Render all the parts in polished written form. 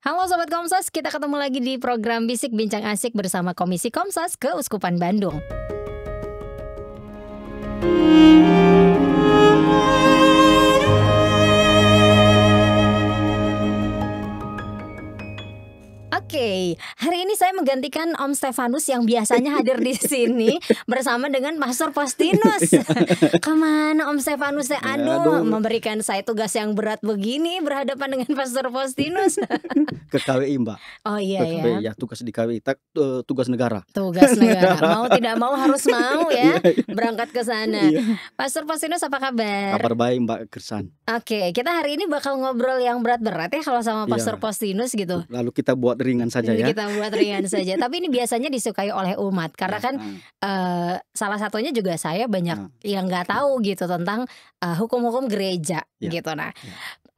Halo Sobat Komsas, kita ketemu lagi di program Bisik Bincang Asik bersama Komisi Komsas Keuskupan Bandung. Oke, hari ini saya menggantikan Om Stefanus yang biasanya hadir di sini bersama dengan Pastor Postinus. Kemana Om Stefanus? Aduh, memberikan saya tugas yang berat begini berhadapan dengan Pastor Postinus. Ke KWI Mbak. Oh iya Ke KWI ya. ya, tugas di KWI, tugas negara. Tugas negara, mau tidak mau harus mau ya, Iya. berangkat ke sana. Iya. Pastor Postinus apa kabar? Kabar baik Mbak Gersan. Oke, kita hari ini bakal ngobrol yang berat-berat ya kalau sama Pastor Iya. Postinus gitu. Lalu kita buat ringan saja Ini ya. kita buat ringan saja. Tapi ini biasanya disukai oleh umat karena kan salah satunya juga saya banyak yang nggak tahu gitu tentang hukum-hukum gereja Ya. gitu. Nah,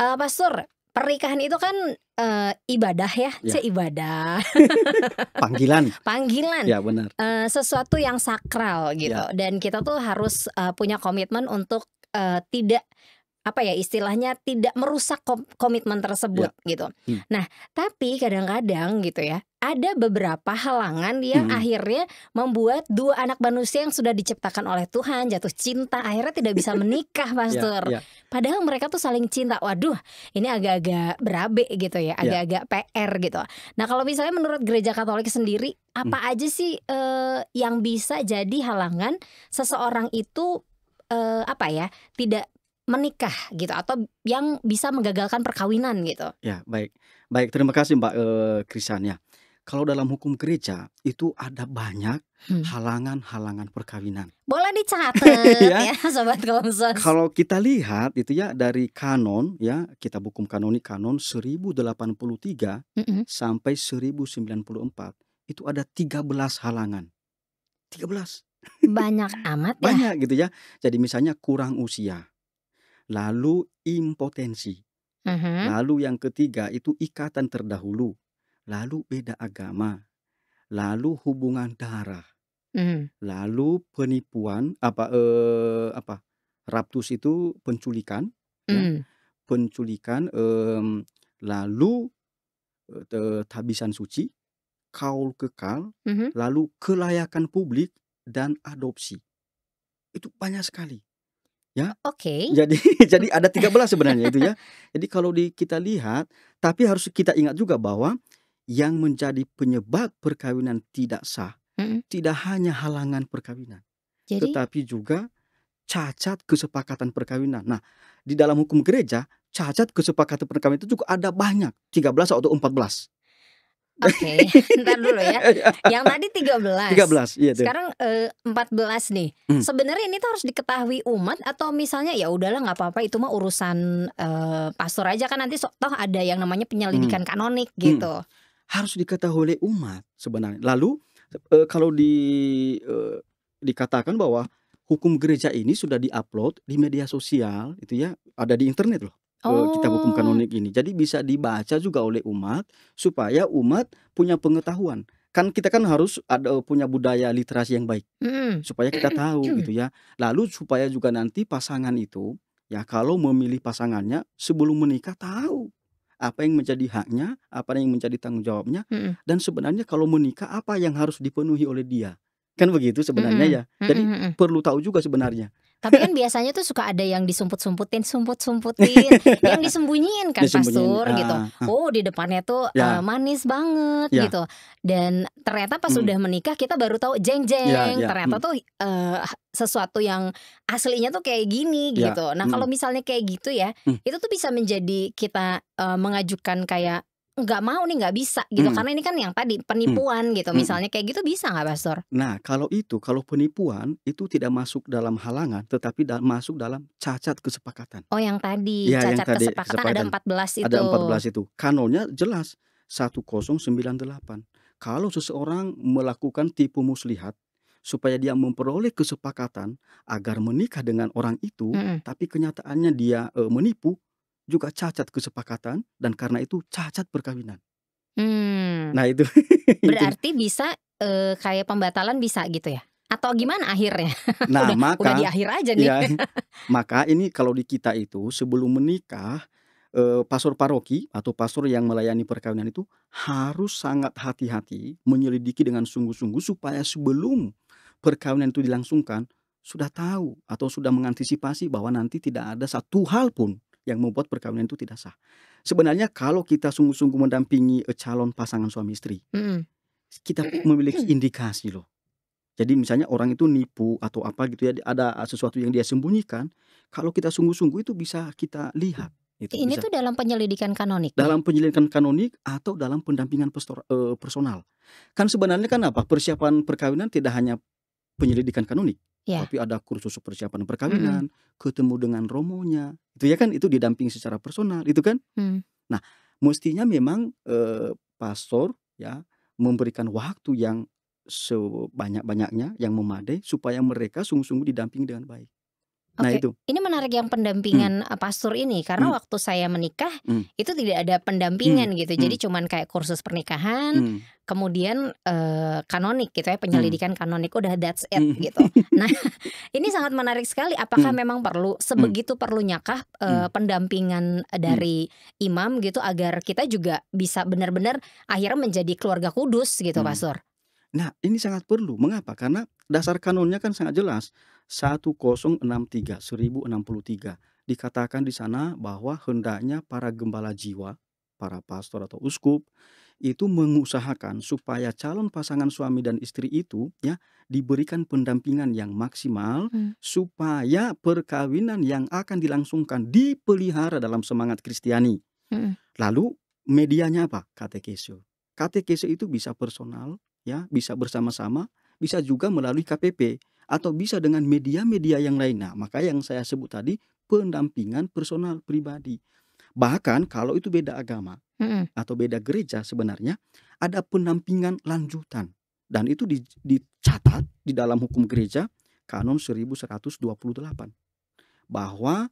Ya. Pastor, pernikahan itu kan ibadah ya, Ya. ibadah. Panggilan. Panggilan. Ya benar. Sesuatu yang sakral gitu. Ya. Dan kita tuh harus punya komitmen untuk tidak apa ya istilahnya tidak merusak komitmen tersebut gitu. Nah, tapi kadang-kadang gitu ya, ada beberapa halangan yang akhirnya membuat dua anak manusia yang sudah diciptakan oleh Tuhan jatuh cinta akhirnya tidak bisa menikah, Pastor. Ya. Padahal mereka tuh saling cinta. Waduh, ini agak-agak berabe gitu ya, agak-agak PR gitu. Nah, kalau misalnya menurut Gereja Katolik sendiri, apa aja sih yang bisa jadi halangan seseorang itu tidak menikah gitu atau yang bisa menggagalkan perkawinan gitu? Ya, baik. Terima kasih Mbak Krisan ya. Kalau dalam hukum gereja itu ada banyak halangan-halangan perkawinan. Boleh dicatat ya Sobat Komsas. Kalau kita lihat itu ya dari kanon ya, kitab hukum kanonik kanon 1083 sampai 1094 itu ada 13 halangan. 13. Banyak amat ya. Banyak gitu ya. Jadi misalnya kurang usia. Lalu impotensi. Lalu yang ketiga itu ikatan terdahulu. Lalu beda agama. Lalu hubungan darah. Lalu penipuan raptus itu penculikan, ya. Penculikan, lalu tabisan suci, kaul kekal, lalu kelayakan publik dan adopsi. Itu banyak sekali. Ya. Oke. Jadi ada 13 sebenarnya itu ya. Jadi kalau kita lihat, tapi harus kita ingat juga bahwa yang menjadi penyebab perkawinan tidak sah tidak hanya halangan perkawinan, tetapi juga cacat kesepakatan perkawinan. Nah, di dalam hukum gereja, cacat kesepakatan perkawinan itu juga ada banyak, 13 atau 14. Oke, ntar dulu ya. Yang tadi 13. Iya tuh. Sekarang 14 nih. Sebenarnya ini tuh harus diketahui umat atau misalnya ya udahlah nggak apa-apa itu mah urusan pastor aja kan nanti toh ada yang namanya penyelidikan kanonik gitu. Harus diketahui oleh umat sebenarnya. Lalu kalau dikatakan bahwa hukum gereja ini sudah diupload di media sosial itu ya, ada di internet loh. Kitab hukum kanonik ini. Jadi bisa dibaca juga oleh umat supaya umat punya pengetahuan. Kan kita kan harus punya budaya literasi yang baik. Supaya kita tahu gitu ya. Lalu supaya juga nanti pasangan itu ya kalau memilih pasangannya sebelum menikah tahu apa yang menjadi haknya, apa yang menjadi tanggung jawabnya, dan sebenarnya kalau menikah apa yang harus dipenuhi oleh dia. Kan begitu sebenarnya ya. Jadi perlu tahu juga sebenarnya. Tapi kan biasanya tuh suka ada yang disumput-sumputin, yang disembunyiin kan Pastor gitu. Oh, di depannya tuh manis banget gitu. Dan ternyata pas sudah menikah kita baru tahu jeng-jeng. Ternyata tuh sesuatu yang aslinya tuh kayak gini gitu. Nah, kalau misalnya kayak gitu ya, itu tuh bisa menjadi kita mengajukan kayak nggak mau nih, nggak bisa gitu karena ini kan yang tadi penipuan gitu misalnya kayak gitu, bisa nggak Pastor? Nah kalau penipuan itu tidak masuk dalam halangan tetapi masuk dalam cacat kesepakatan. Oh yang tadi Ya, cacat kesepakatan ada 14 itu. Ada 14 itu. Kanonnya jelas 1098. Kalau seseorang melakukan tipu muslihat supaya dia memperoleh kesepakatan agar menikah dengan orang itu, tapi kenyataannya dia menipu, juga cacat kesepakatan dan karena itu cacat perkawinan. Nah itu. Berarti bisa kayak pembatalan bisa gitu ya? Atau gimana akhirnya? Nah udah di akhir aja nih. Ya, maka ini kalau di kita itu sebelum menikah pastor paroki atau pastor yang melayani perkawinan itu harus sangat hati-hati menyelidiki dengan sungguh-sungguh supaya sebelum perkawinan itu dilangsungkan sudah tahu atau sudah mengantisipasi bahwa nanti tidak ada satu hal pun yang membuat perkawinan itu tidak sah. Sebenarnya kalau kita sungguh-sungguh mendampingi calon pasangan suami istri, kita memiliki indikasi loh. Jadi misalnya orang itu nipu atau apa gitu ya, ada sesuatu yang dia sembunyikan, kalau kita sungguh-sungguh itu bisa kita lihat. Itu Ini bisa tuh dalam penyelidikan kanonik nih? dalam penyelidikan kanonik atau dalam pendampingan personal. Kan sebenarnya kan apa, persiapan perkawinan tidak hanya penyelidikan kanonik, Ya. tapi ada kursus persiapan perkawinan, ketemu dengan romonya, itu ya kan, itu didampingi secara personal, itu kan. Nah, mestinya memang pastor ya memberikan waktu yang sebanyak-banyaknya yang memadai supaya mereka sungguh-sungguh didampingi dengan baik. Nah Oke, itu. ini menarik yang pendampingan pastor ini karena waktu saya menikah itu tidak ada pendampingan gitu. Jadi cuman kayak kursus pernikahan, kemudian kanonik gitu ya, penyelidikan kanonik, udah that's it gitu. Nah, ini sangat menarik sekali. Apakah memang perlu sebegitu perlunyakah pendampingan dari imam gitu agar kita juga bisa benar-benar akhirnya menjadi keluarga kudus gitu, pastor? Nah, ini sangat perlu. Mengapa? Karena dasar kanonnya kan sangat jelas. 1063 dikatakan di sana bahwa hendaknya para gembala jiwa, para pastor atau uskup itu mengusahakan supaya calon pasangan suami dan istri itu ya diberikan pendampingan yang maksimal supaya perkawinan yang akan dilangsungkan dipelihara dalam semangat Kristiani. Lalu medianya apa? Katekese. Katekese itu bisa personal ya, bisa bersama-sama, bisa juga melalui KPP atau bisa dengan media-media yang lain. Nah, maka yang saya sebut tadi pendampingan personal pribadi. Bahkan kalau itu beda agama atau beda gereja sebenarnya ada pendampingan lanjutan dan itu dicatat di dalam hukum gereja Kanon 1128 bahwa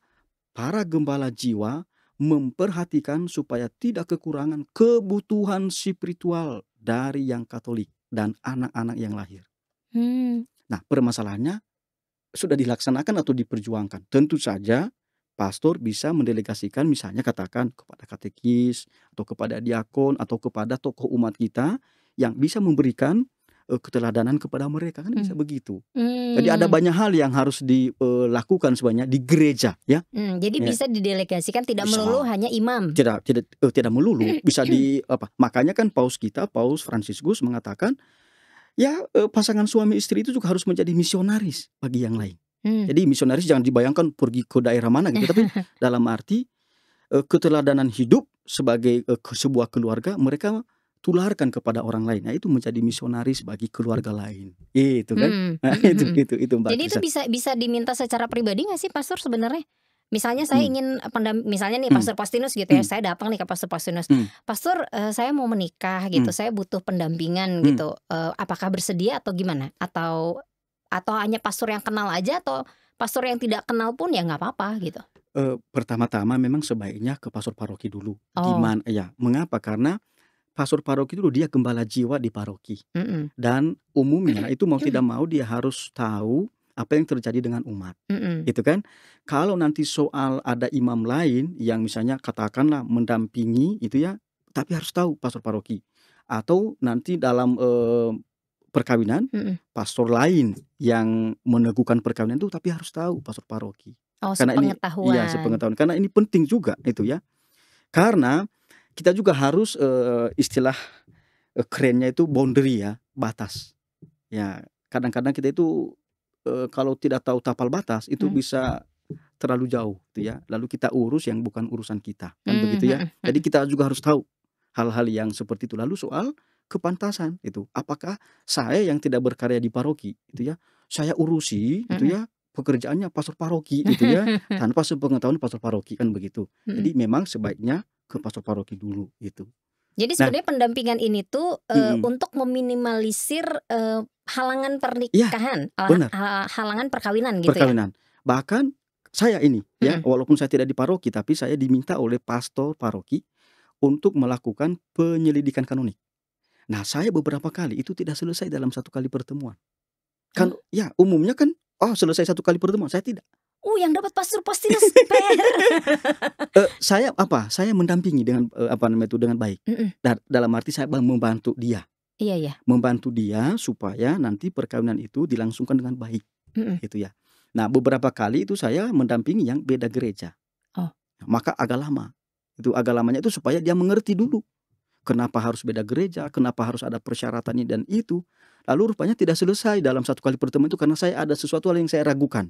para gembala jiwa memperhatikan supaya tidak kekurangan kebutuhan spiritual dari yang Katolik dan anak-anak yang lahir. Nah, permasalahannya sudah dilaksanakan atau diperjuangkan. Tentu saja pastor bisa mendelegasikan misalnya katakan kepada katekis atau kepada diakon atau kepada tokoh umat kita yang bisa memberikan keteladanan kepada mereka, kan bisa begitu. Jadi ada banyak hal yang harus dilakukan sebenarnya di gereja ya. Jadi bisa didelegasikan, tidak melulu hanya imam. Tidak melulu, bisa makanya kan Paus Fransiskus mengatakan ya pasangan suami istri itu juga harus menjadi misionaris bagi yang lain. Jadi misionaris jangan dibayangkan pergi ke daerah mana gitu, tapi dalam arti keteladanan hidup sebagai sebuah keluarga mereka tularkan kepada orang lain. Nah, itu menjadi misionaris bagi keluarga lain. Itu kan. Nah, itu Mbak. Jadi itu bisa diminta secara pribadi nggak sih, pastor sebenarnya? Misalnya saya ingin misalnya nih Pastor Postinus gitu ya, saya datang nih ke Pastor Postinus. Pastor, saya mau menikah gitu, saya butuh pendampingan gitu. Apakah bersedia atau gimana? Atau hanya pastor yang kenal aja, atau pastor yang tidak kenal pun ya nggak apa-apa gitu? Pertama-tama memang sebaiknya ke pastor paroki dulu. Gimana ya? Mengapa? Karena pastor paroki dulu dia gembala jiwa di paroki. Dan umumnya itu mau tidak mau dia harus tahu apa yang terjadi dengan umat. Itu kan. Kalau nanti soal ada imam lain yang misalnya katakanlah mendampingi itu ya, tapi harus tahu pastor paroki. Atau nanti dalam perkawinan pastor lain yang meneguhkan perkawinan itu, tapi harus tahu pastor paroki. Karena sepengetahuan. Karena ini penting juga itu ya. Karena kita juga harus istilah kerennya itu boundary ya, batas. Ya, kadang-kadang kita itu kalau tidak tahu tapal batas itu bisa terlalu jauh gitu ya. Lalu kita urus yang bukan urusan kita, kan begitu ya. Jadi kita juga harus tahu hal-hal yang seperti itu. Lalu soal kepantasan itu, apakah saya yang tidak berkarya di paroki itu ya, saya urusi itu ya pekerjaannya pastor paroki gitu ya, tanpa sepengetahuan pastor paroki, kan begitu. Jadi memang sebaiknya ke pastor paroki dulu gitu. Jadi sebenarnya pendampingan ini tuh untuk meminimalisir halangan pernikahan, halangan perkawinan gitu ya. Bahkan saya ini ya, walaupun saya tidak di paroki, tapi saya diminta oleh pastor paroki untuk melakukan penyelidikan kanonik. Nah, saya beberapa kali itu tidak selesai dalam satu kali pertemuan. Kan ya umumnya kan selesai 1 kali pertemuan, saya tidak. Yang dapat pastor pastinya spare. Saya mendampingi dengan, dengan baik. Dalam arti saya membantu dia. Iya. Membantu dia supaya nanti perkawinan itu dilangsungkan dengan baik, gitu ya. Nah, beberapa kali itu saya mendampingi yang beda gereja. Maka agak lama. Agak lamanya itu supaya dia mengerti dulu. Kenapa harus beda gereja, kenapa harus ada persyaratan ini dan itu. Lalu rupanya tidak selesai dalam 1 kali pertemuan itu karena saya ada sesuatu hal yang saya ragukan.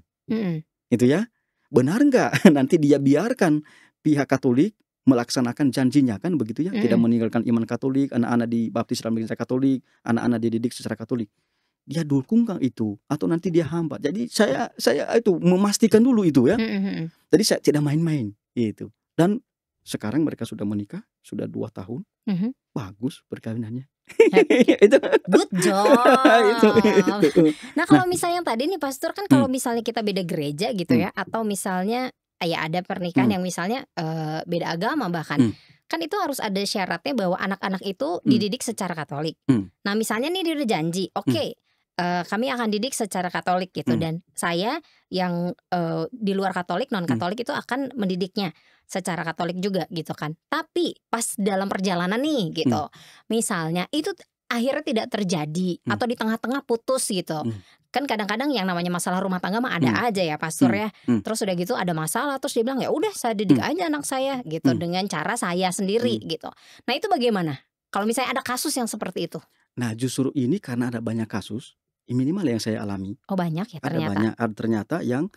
Gitu ya. Benar nggak nanti dia biarkan pihak Katolik melaksanakan janjinya, kan begitu ya. Tidak meninggalkan iman Katolik, anak-anak dibaptis dalam gereja Katolik, anak-anak dididik secara Katolik. Dia dukung itu atau nanti dia hambat. Jadi saya itu memastikan dulu itu ya. Jadi saya tidak main-main gitu. Dan sekarang mereka sudah menikah, sudah 2 tahun. Bagus perkawinannya. Itu. Good job. Itu. Nah, kalau misalnya tadi nih pastor, kan kalau misalnya kita beda gereja gitu ya, atau misalnya ya ada pernikahan yang misalnya beda agama bahkan. Kan itu harus ada syaratnya bahwa anak-anak itu dididik secara Katolik. Nah, misalnya nih dia udah janji, oke, kami akan didik secara Katolik gitu, dan saya yang di luar Katolik, non Katolik itu akan mendidiknya secara Katolik juga gitu kan. Tapi pas dalam perjalanan nih gitu, misalnya itu akhirnya tidak terjadi atau di tengah-tengah putus gitu. Kan kadang-kadang yang namanya masalah rumah tangga mah ada aja ya pastor ya. Terus udah gitu ada masalah, terus dia bilang ya udah saya didik aja anak saya gitu dengan cara saya sendiri gitu. Nah, itu bagaimana kalau misalnya ada kasus yang seperti itu? Nah, justru ini karena ada banyak kasus, minimal yang saya alami. Oh, banyak ya ternyata. Ada ternyata yang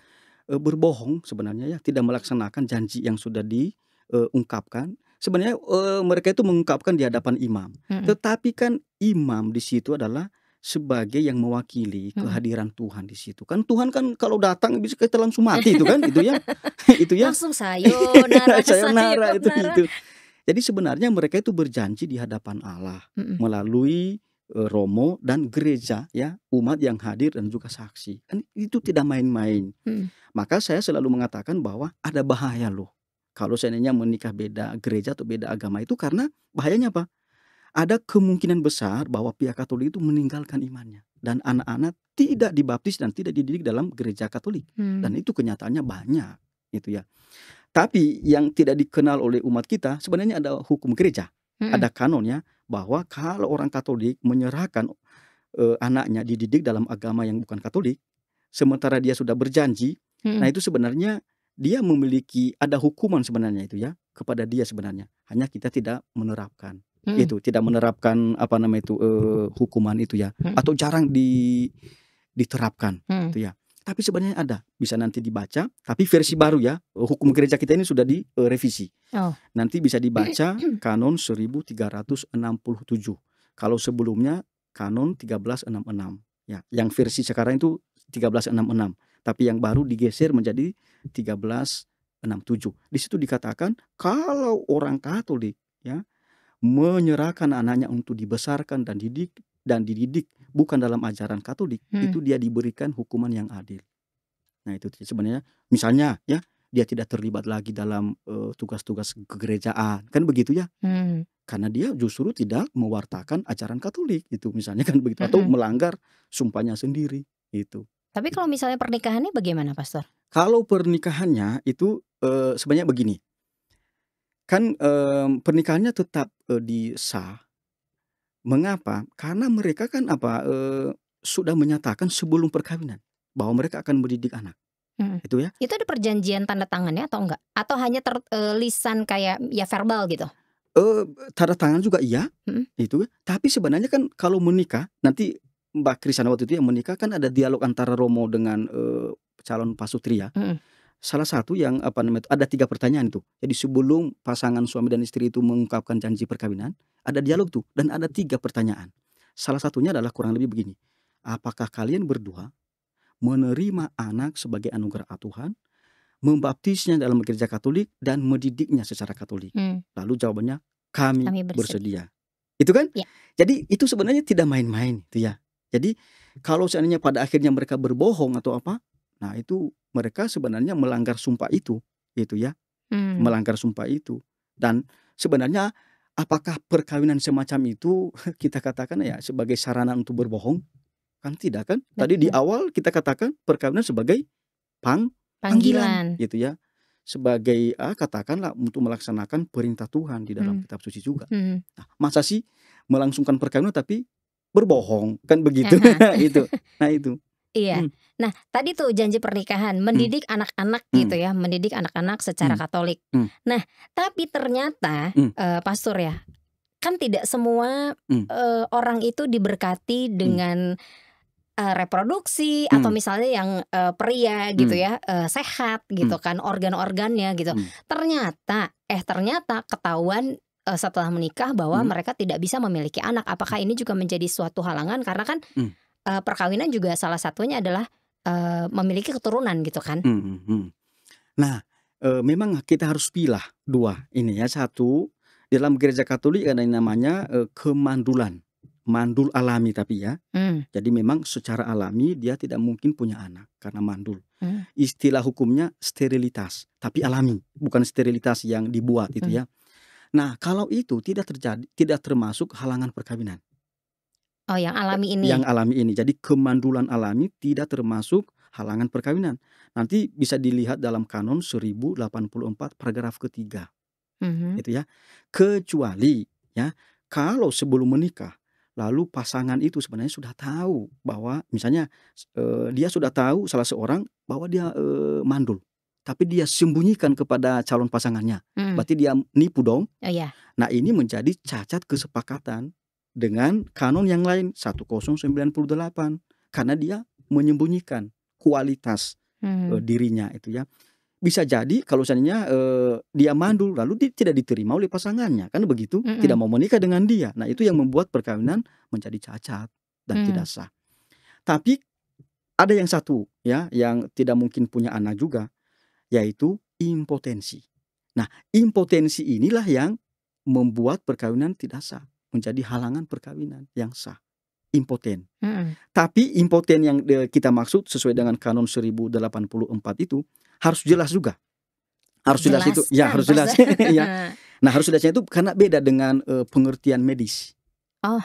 berbohong sebenarnya ya, tidak melaksanakan janji yang sudah diungkapkan. Sebenarnya mereka itu mengungkapkan di hadapan imam. Tetapi kan imam di situ adalah sebagai yang mewakili kehadiran Tuhan di situ. Kan Tuhan kan kalau datang bisa kita langsung mati itu kan, itu ya. Itu ya. Langsung sayonara, sayonara itu. Jadi sebenarnya mereka itu berjanji di hadapan Allah melalui romo dan gereja ya, umat yang hadir dan juga saksi. Kan itu tidak main-main. Maka saya selalu mengatakan bahwa ada bahaya loh kalau seandainya menikah beda gereja atau beda agama itu, karena bahayanya apa? Ada kemungkinan besar bahwa pihak Katolik itu meninggalkan imannya dan anak-anak tidak dibaptis dan tidak dididik dalam gereja Katolik. Dan itu kenyataannya banyak itu ya. Tapi yang tidak dikenal oleh umat kita sebenarnya ada hukum gereja. Ada kanonnya bahwa kalau orang Katolik menyerahkan anaknya dididik dalam agama yang bukan Katolik, sementara dia sudah berjanji, nah itu sebenarnya dia memiliki ada hukuman sebenarnya itu ya kepada dia sebenarnya. Hanya kita tidak menerapkan itu, tidak menerapkan hukuman itu ya, atau jarang diterapkan itu ya. Tapi sebenarnya ada, bisa nanti dibaca, tapi versi baru ya. Hukum gereja kita ini sudah direvisi. Nanti bisa dibaca Kanon 1367. Kalau sebelumnya Kanon 1366 ya. Yang versi sekarang itu 1366, tapi yang baru digeser menjadi 1367. Di situ dikatakan kalau orang Katolik ya menyerahkan anaknya untuk dibesarkan dan dididik bukan dalam ajaran Katolik, itu dia diberikan hukuman yang adil. Nah, itu sebenarnya misalnya ya dia tidak terlibat lagi dalam tugas-tugas kegerejaan, kan begitu ya? Karena dia justru tidak mewartakan ajaran Katolik itu misalnya, kan begitu, atau melanggar sumpahnya sendiri itu. Tapi kalau misalnya pernikahannya bagaimana, Pastor? Kalau pernikahannya itu sebenarnya begini. Kan pernikahannya tetap disah. Mengapa? Karena mereka kan sudah menyatakan sebelum perkawinan bahwa mereka akan mendidik anak. Itu ya. Itu ada perjanjian tanda tangannya atau enggak? Atau hanya lisan kayak ya verbal gitu? Tanda tangan juga iya, itu. Tapi sebenarnya kan kalau menikah nanti Mbak Krisana waktu itu yang menikah kan ada dialog antara Romo dengan calon pasutri ya. Salah satu yang ada 3 pertanyaan itu. Jadi sebelum pasangan suami dan istri itu mengungkapkan janji perkawinan, ada dialog tuh dan ada 3 pertanyaan. Salah satunya adalah kurang lebih begini. Apakah kalian berdua menerima anak sebagai anugerah Tuhan, membaptisnya dalam gereja Katolik dan mendidiknya secara Katolik? Lalu jawabannya kami bersedia. Itu kan? Ya. Jadi itu sebenarnya tidak main-main itu ya. Jadi kalau seandainya pada akhirnya mereka berbohong atau apa, nah itu mereka sebenarnya melanggar sumpah itu ya. Melanggar sumpah itu. Dan sebenarnya apakah perkawinan semacam itu kita katakan ya sebagai sarana untuk berbohong? Kan tidak kan? Tadi di awal kita katakan perkawinan sebagai panggilan Panggilan. gitu ya. Sebagai katakanlah untuk melaksanakan perintah Tuhan di dalam kitab suci juga. Nah, masa sih melangsungkan perkawinan tapi berbohong? Kan begitu. Itu. Nah, itu. Iya. Nah, tadi tuh janji pernikahan, mendidik anak-anak gitu ya, mendidik anak-anak secara Katolik. Nah, tapi ternyata pastor ya, kan tidak semua orang itu diberkati dengan reproduksi atau misalnya yang pria gitu ya, sehat gitu kan organ-organnya gitu. Ternyata ketahuan setelah menikah bahwa mereka tidak bisa memiliki anak. Apakah ini juga menjadi suatu halangan karena kan perkawinan juga salah satunya adalah memiliki keturunan gitu kan? Nah, memang kita harus pilah dua ini ya. Satu, dalam gereja Katolik ada yang namanya kemandulan. Mandul alami tapi ya. Jadi memang secara alami dia tidak mungkin punya anak karena mandul. Istilah hukumnya sterilitas, tapi alami, bukan sterilitas yang dibuat itu ya. Nah, kalau itu tidak terjadi, tidak termasuk halangan perkawinan. Oh, yang alami ini. Yang alami ini. Jadi kemandulan alami tidak termasuk halangan perkawinan. Nanti bisa dilihat dalam Kanon 1084 paragraf ketiga. Itu ya. Kecuali ya kalau sebelum menikah lalu pasangan itu sebenarnya sudah tahu bahwa misalnya dia sudah tahu salah seorang bahwa dia mandul, tapi dia sembunyikan kepada calon pasangannya. Berarti dia nipu dong. Oh, iya. Nah, ini menjadi cacat kesepakatan dengan kanon yang lain 1098 karena dia menyembunyikan kualitas dirinya itu ya. Bisa jadi kalau seandainya dia mandul lalu dia tidak diterima oleh pasangannya, kan begitu, tidak mau menikah dengan dia. Nah, itu yang membuat perkawinan menjadi cacat dan tidak sah. Tapi ada yang satu ya yang tidak mungkin punya anak juga, yaitu impotensi. Nah, impotensi inilah yang membuat perkawinan tidak sah, menjadi halangan perkawinan yang sah. Impoten. Tapi impoten yang kita maksud sesuai dengan Kanon 1084 itu harus jelas juga. Harus jelas itu. Ya, harus jelas. Ya. Nah, harus jelasnya itu karena beda dengan pengertian medis.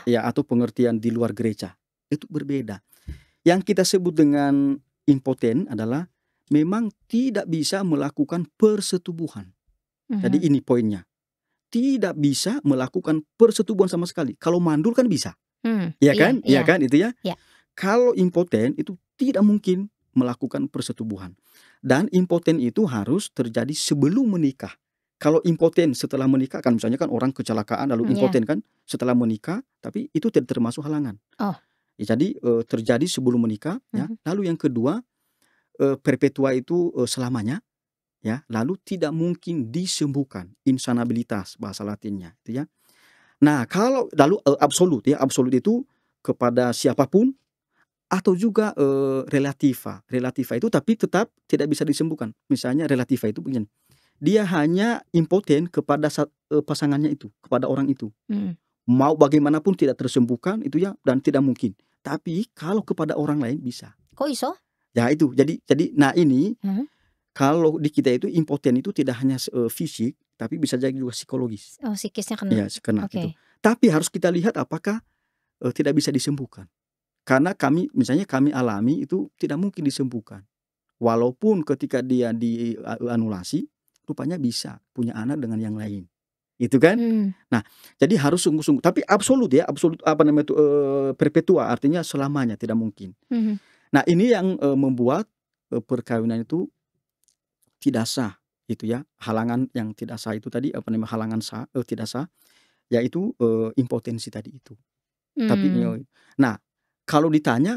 Ya, atau pengertian di luar gereja. Itu berbeda. Yang kita sebut dengan impoten adalah memang tidak bisa melakukan persetubuhan. Jadi ini poinnya. Tidak bisa melakukan persetubuhan sama sekali. Kalau mandul kan bisa. Ya kan? Iya kan itu ya. Kalau impoten itu tidak mungkin melakukan persetubuhan. Dan impoten itu harus terjadi sebelum menikah. Kalau impoten setelah menikah kan misalnya kan orang kecelakaan lalu impoten kan setelah menikah, tapi itu tidak termasuk halangan. Ya, jadi terjadi sebelum menikah ya. Lalu yang kedua perpetua itu selamanya ya. Lalu tidak mungkin disembuhkan, insanabilitas bahasa Latinnya itu ya. Nah, kalau lalu absolut ya, absolut itu kepada siapapun atau juga relativa. Relativa itu tapi tetap tidak bisa disembuhkan. Misalnya relativa itu begini. Dia hanya impoten kepada pasangannya itu, kepada orang itu. Mau bagaimanapun tidak tersembuhkan itu ya dan tidak mungkin. Tapi kalau kepada orang lain bisa. Kok iso? Ya itu. Jadi nah ini kalau di kita itu impoten itu tidak hanya fisik tapi bisa jadi juga psikologis. Oh, psikisnya kena. Ya, kena gitu. Tapi harus kita lihat apakah tidak bisa disembuhkan. Karena misalnya kami alami itu tidak mungkin disembuhkan. Walaupun ketika dia dianulasi, rupanya bisa punya anak dengan yang lain. Itu kan? Nah, jadi harus sungguh-sungguh. Tapi absolut ya, absolut apa namanya itu perpetua, artinya selamanya tidak mungkin. Nah, ini yang membuat perkawinan itu tidak sah. Itu ya, halangan yang tidak sah itu tadi apa namanya halangan tidak sah, yaitu impotensi tadi itu. Tapi nah, kalau ditanya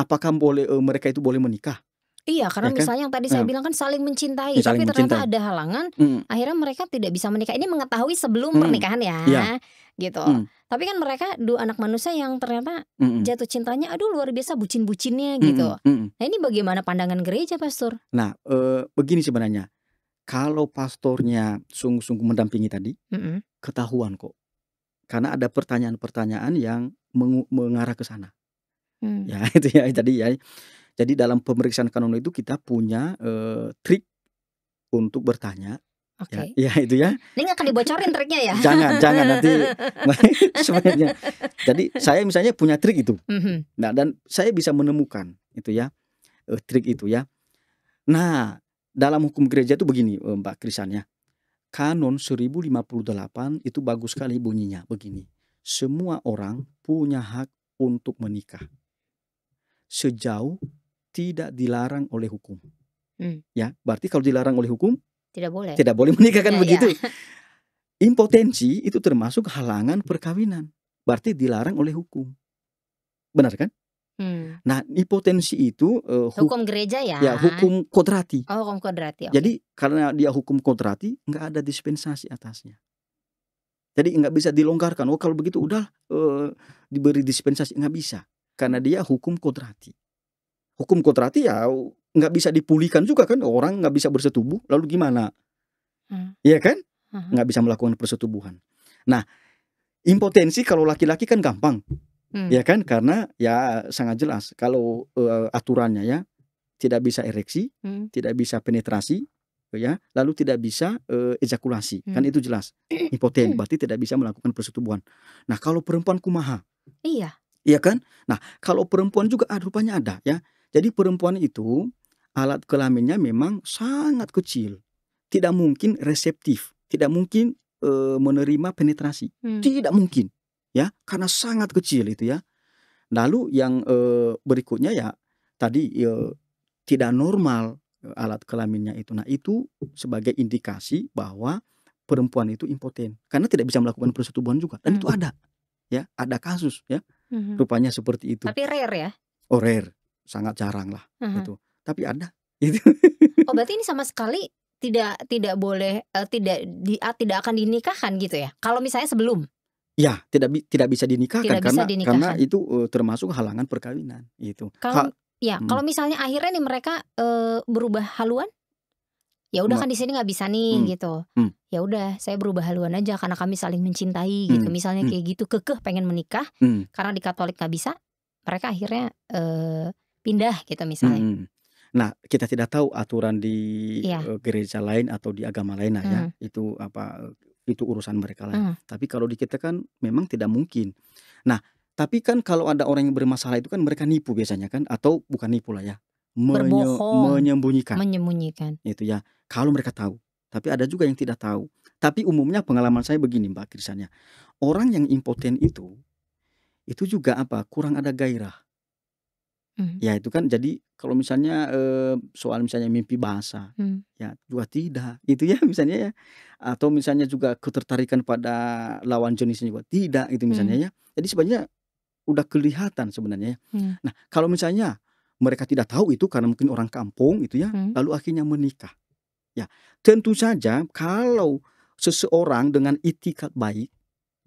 apakah mereka itu boleh menikah? Iya, karena Ya kan? misalnya yang tadi saya bilang kan saling mencintai, Saling tapi ternyata mencintai. ada halangan, akhirnya mereka tidak bisa menikah. Ini mengetahui sebelum pernikahan ya, gitu. Tapi kan mereka dua anak manusia yang ternyata jatuh cintanya, aduh luar biasa bucin-bucinnya gitu. Nah, ini bagaimana pandangan gereja, Pastor? Nah, begini sebenarnya, kalau pastornya sungguh-sungguh mendampingi tadi, ketahuan kok. Karena ada pertanyaan-pertanyaan yang mengarah ke sana. Ya, itu ya. Jadi dalam pemeriksaan kanon itu kita punya trik untuk bertanya Oke. Ya itu ya. Ini nggak akan dibocorin triknya ya? Jangan nanti sebenarnya. Jadi saya misalnya punya trik itu. Nah, dan saya bisa menemukan itu ya, trik itu ya. Nah, dalam hukum gereja itu begini, Mbak Krisan ya. Kanon 1058 itu bagus sekali bunyinya begini. Semua orang punya hak untuk menikah sejauh tidak dilarang oleh hukum. Ya, berarti kalau dilarang oleh hukum tidak boleh menikah kan begitu. Ya. Impotensi itu termasuk halangan perkawinan. Berarti dilarang oleh hukum. Benar kan? Nah, impotensi itu hukum gereja ya. Ya, hukum kodrati. Oh, hukum kodrati. Okay. Jadi karena dia hukum kodrati, nggak ada dispensasi atasnya. Jadi nggak bisa dilonggarkan. Oh, kalau begitu udah diberi dispensasi, nggak bisa. Karena dia hukum kodrati. Hukum kodrati ya nggak bisa dipulihkan juga kan. Orang nggak bisa bersetubuh, lalu gimana? Iya kan? Nggak bisa melakukan persetubuhan. Nah, impotensi kalau laki-laki kan gampang. Ya kan, karena ya sangat jelas kalau aturannya ya tidak bisa ereksi, tidak bisa penetrasi, ya, lalu tidak bisa ejakulasi, kan itu jelas impoten, berarti tidak bisa melakukan persetubuhan. Nah, kalau perempuan kumaha? Iya kan? Nah, kalau perempuan juga rupanya ada ya. Jadi perempuan itu alat kelaminnya memang sangat kecil, tidak mungkin reseptif, tidak mungkin menerima penetrasi, tidak mungkin. Ya, karena sangat kecil itu ya. Lalu yang berikutnya ya tadi tidak normal alat kelaminnya itu. Nah, itu sebagai indikasi bahwa perempuan itu impoten karena tidak bisa melakukan persetubuhan juga. Dan itu ada. Ya, ada kasus ya. Rupanya seperti itu. Tapi rare ya? Oh, rare. Sangat jarang lah itu. Tapi ada. Itu. Oh, berarti ini sama sekali tidak boleh tidak akan dinikahkan gitu ya? Kalau misalnya sebelum? Ya, tidak bisa dinikahkan karena itu termasuk halangan perkawinan itu. Kalau misalnya akhirnya nih mereka berubah haluan, ya udah kan di sini nggak bisa nih gitu. Ya udah, saya berubah haluan aja karena kami saling mencintai gitu. Misalnya kayak gitu, kekeh pengen menikah karena di Katolik nggak bisa, mereka akhirnya pindah gitu misalnya. Nah, kita tidak tahu aturan di gereja lain atau di agama lain ya. Itu urusan mereka lah. Tapi kalau di kita kan memang tidak mungkin. Nah, tapi kan kalau ada orang yang bermasalah itu kan mereka nipu biasanya kan, atau bukan nipu lah ya, menyembunyikan. Itu ya, kalau mereka tahu. Tapi ada juga yang tidak tahu. Tapi umumnya pengalaman saya begini, Mbak Krisan ya. Orang yang impoten itu juga kurang ada gairah. Ya itu kan, jadi kalau misalnya soal misalnya mimpi basah, ya juga tidak, itu ya misalnya ya, atau misalnya juga ketertarikan pada lawan jenisnya juga tidak, itu misalnya ya. Jadi sebenarnya udah kelihatan sebenarnya ya. Nah, kalau misalnya mereka tidak tahu itu karena mungkin orang kampung itu ya, lalu akhirnya menikah. Ya, tentu saja kalau seseorang dengan itikat baik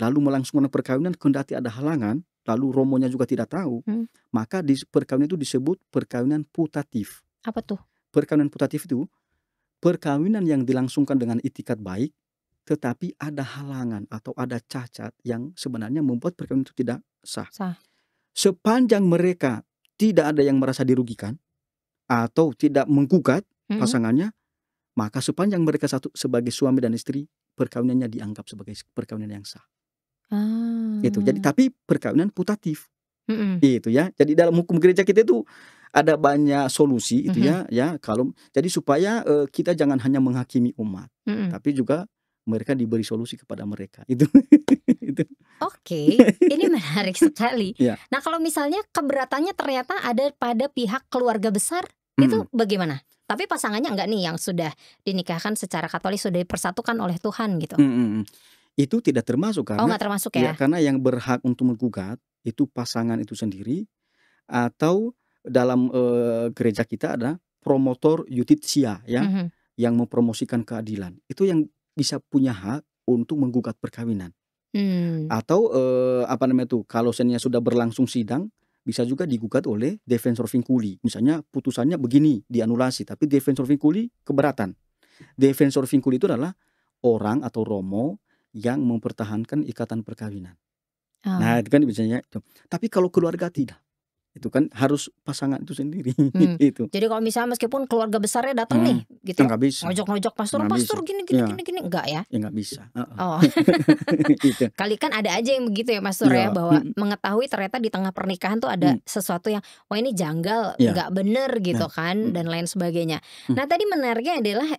lalu melangsungkan perkawinan kendati ada halangan, lalu romonya juga tidak tahu, maka di perkawinan itu disebut perkawinan putatif. Apa tuh? Perkawinan putatif itu perkawinan yang dilangsungkan dengan itikat baik, tetapi ada halangan atau ada cacat yang sebenarnya membuat perkawinan itu tidak sah. Sepanjang mereka tidak ada yang merasa dirugikan atau tidak menggugat pasangannya, maka sepanjang mereka sebagai suami dan istri, perkawinannya dianggap sebagai perkawinan yang sah. Itu. Jadi tapi perkawinan putatif. Itu ya. Jadi dalam hukum gereja kita itu ada banyak solusi itu ya kalau jadi supaya kita jangan hanya menghakimi umat, tapi juga mereka diberi solusi kepada mereka. Itu. Oke, ini menarik sekali. Nah, kalau misalnya keberatannya ternyata ada pada pihak keluarga besar, itu bagaimana? Tapi pasangannya enggak nih yang sudah dinikahkan secara Katolik, sudah dipersatukan oleh Tuhan gitu. Itu tidak termasuk karena nggak termasuk ya? Karena yang berhak untuk menggugat itu pasangan itu sendiri, atau dalam gereja kita ada promotor justisia ya, yang mempromosikan keadilan. Itu yang bisa punya hak untuk menggugat perkawinan. Atau kalau seandainya sudah berlangsung sidang, bisa juga digugat oleh defensor vinculi. Misalnya putusannya begini dianulasi, tapi defensor vinculi keberatan. Defensor vinculi itu adalah orang atau romo yang mempertahankan ikatan perkawinan. Nah, itu kan biasanya itu. Tapi kalau keluarga tidak. Itu kan harus pasangan itu sendiri itu. Jadi kalau misalnya meskipun keluarga besarnya datang nih gitu, Nggak bisa. ngojok-ngojok pastor, Nggak pastor bisa. gini Iya. enggak ya? Ya nggak bisa. Oh. Gitu. Kali kan ada aja yang begitu ya pastor ya, Iya. bahwa mengetahui ternyata di tengah pernikahan tuh ada sesuatu yang wah ini janggal, Iya. nggak bener gitu Nah. kan dan lain sebagainya. Nah tadi menariknya adalah